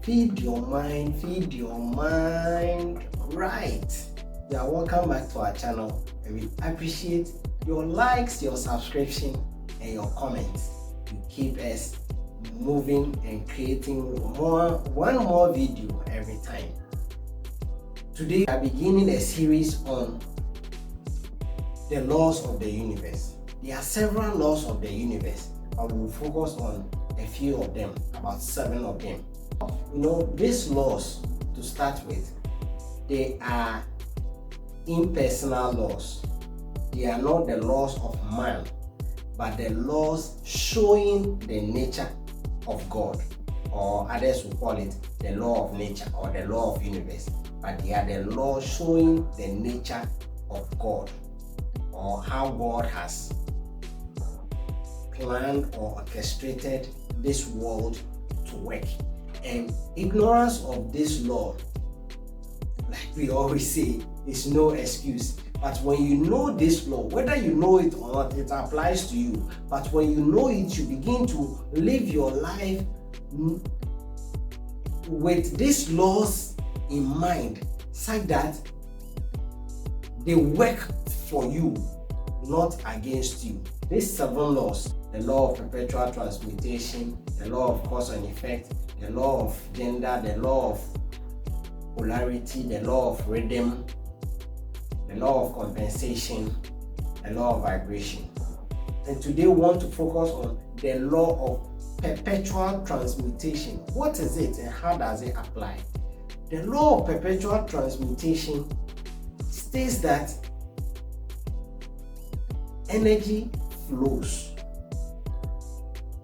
Feed your mind, feed your mind. Right. You are welcome back to our channel, and we appreciate your likes, your subscription, and your comments. You keep us moving and creating one more video every time. Today we are beginning a series on the laws of the universe. There are several laws of the universe, but we will focus on a few of them, about 7 of them. These laws, to start with, they are impersonal laws. They are not the laws of man, but the laws showing the nature of God, or others will call it the law of nature or the law of universe. But they are the laws showing the nature of God, or how God has planned or orchestrated this world to work. And ignorance of this law, like we always say, is no excuse. But when you know this law, whether you know it or not, it applies to you. But when you know it, you begin to live your life with these laws in mind, such that they work for you, not against you. These 7 laws, the law of perpetual transmutation, the law of cause and effect, the law of gender, the law of polarity, the law of rhythm, the law of compensation, the law of vibration. And today we want to focus on the law of perpetual transmutation. What is it and how does it apply? The law of perpetual transmutation states that energy flows.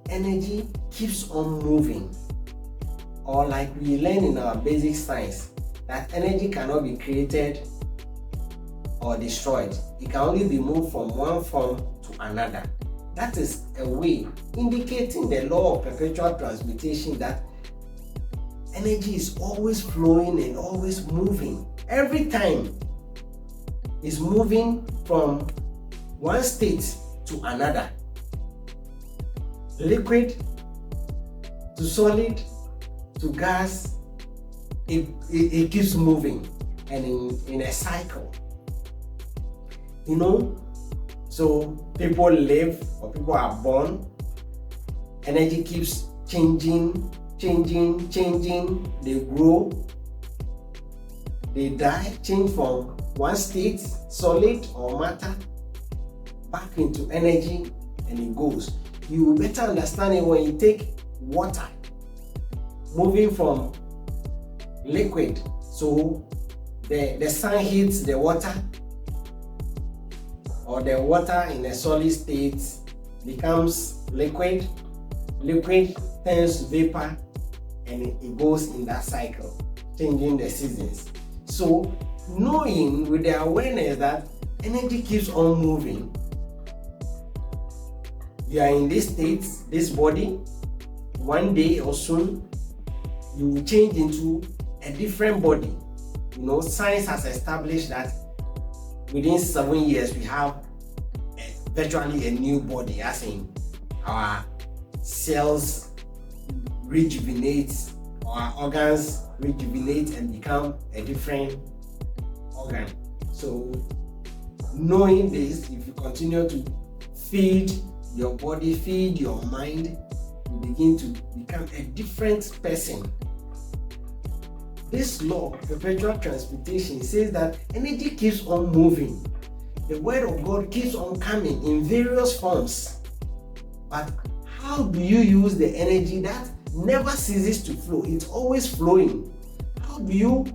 Energy keeps on moving. Or like we learn in our basic science, that energy cannot be created or destroyed. It can only be moved from one form to another. That is a way indicating the law of perpetual transmutation, that energy is always flowing and always moving. Every time it's moving from one state to another. Liquid to solid to gas, it keeps moving and in a cycle. So people live or people are born, energy keeps changing, they grow, they die, change from one state, solid or matter, back into energy, and it goes. You will better understand it when you take water, moving from liquid. So the sun hits the water, or the water in a solid state becomes liquid, liquid turns vapor, and it goes in that cycle, changing the seasons. So knowing with the awareness that energy keeps on moving, you are in this state, this body, one day or soon you will change into a different body. Science has established that within 7 years we have virtually a new body, as in our cells rejuvenate, our organs rejuvenate and become a different organ. So knowing this, if you continue to feed your body, feed your mind, you begin to become a different person. This law, perpetual transmutation, says that energy keeps on moving. The word of God keeps on coming in various forms. But how do you use the energy that never ceases to flow? It's always flowing. How do you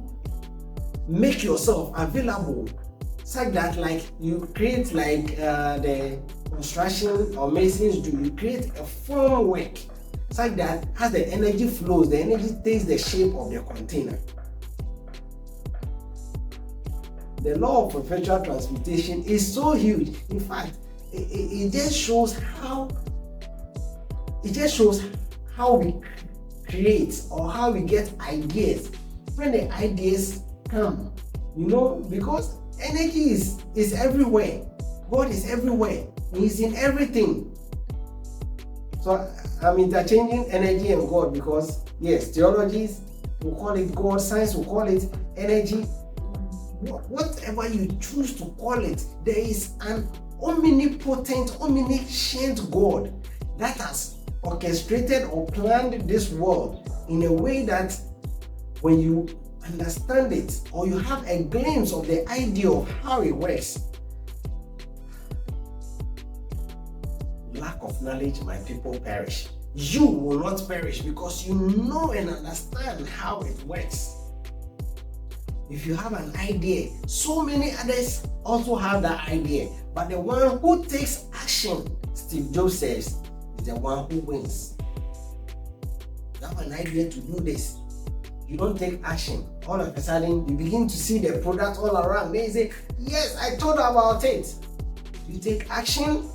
make yourself available such that, like you create, like the construction or masons do, you create a formwork such that as the energy flows, the energy takes the shape of the container. The law of perpetual transmutation is so huge. In fact, it just shows how we create or how we get ideas. When the ideas come, because energy is everywhere. God is everywhere. He's in everything. So I'm interchanging energy and God because yes, theologies will call it God, science will call it energy. Whatever you choose to call it, there is an omnipotent, omniscient God that has orchestrated or planned this world in a way that when you understand it or you have a glimpse of the idea of how it works, lack of knowledge, my people perish. You will not perish because you know and understand how it works. If you have an idea, so many others also have that idea, but the one who takes action, Steve Jobs says, is the one who wins. You have an idea to do this, you don't take action. All of a sudden, you begin to see the product all around. They say, yes, I thought about it. You take action,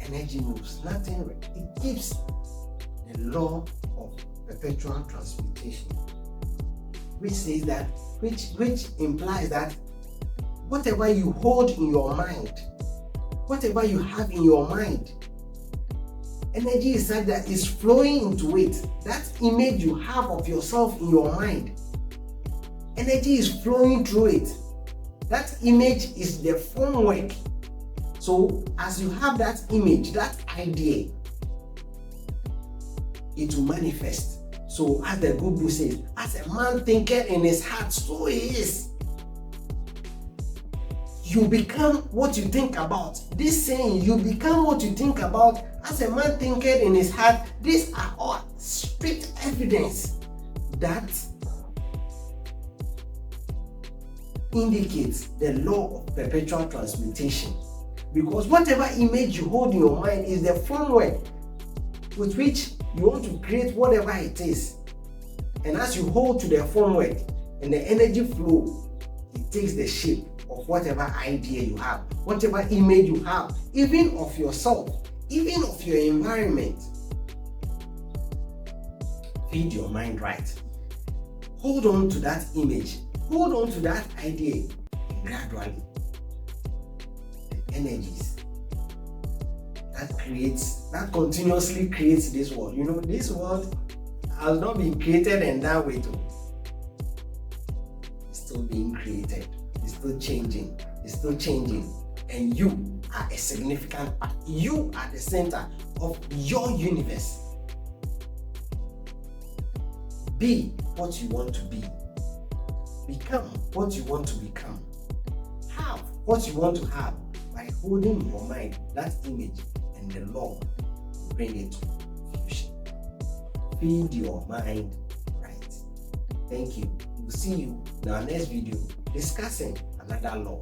energy moves. Nothing. It keeps the law of perpetual transmutation, which says that, which implies that whatever you hold in your mind, whatever you have in your mind, energy is such that is flowing into it. That image you have of yourself in your mind, energy is flowing through it. That image is the formwork. So as you have that image, that idea, it will manifest. So as the good book says, as a man thinketh in his heart, so he is. You become what you think about. This saying, you become what you think about, as a man thinketh in his heart, these are all strict evidence that indicates the law of perpetual transmutation. Because whatever image you hold in your mind is the framework with which you want to create whatever it is. And as you hold to the framework and the energy flow, it takes the shape of whatever idea you have, whatever image you have, even of yourself, even of your environment. Feed your mind right. Hold on to that image, hold on to that idea, and gradually the energies that continuously creates this world. You know, this world has not been created in that way too. It's still being created, it's still changing, and you are a significant part. You are the center of your universe. Be what you want to be. Become what you want to become. Have what you want to have by holding in your mind that image, and the law will bring it to fruition. Feed your mind right. Thank you. We'll see you in our next video discussing another law.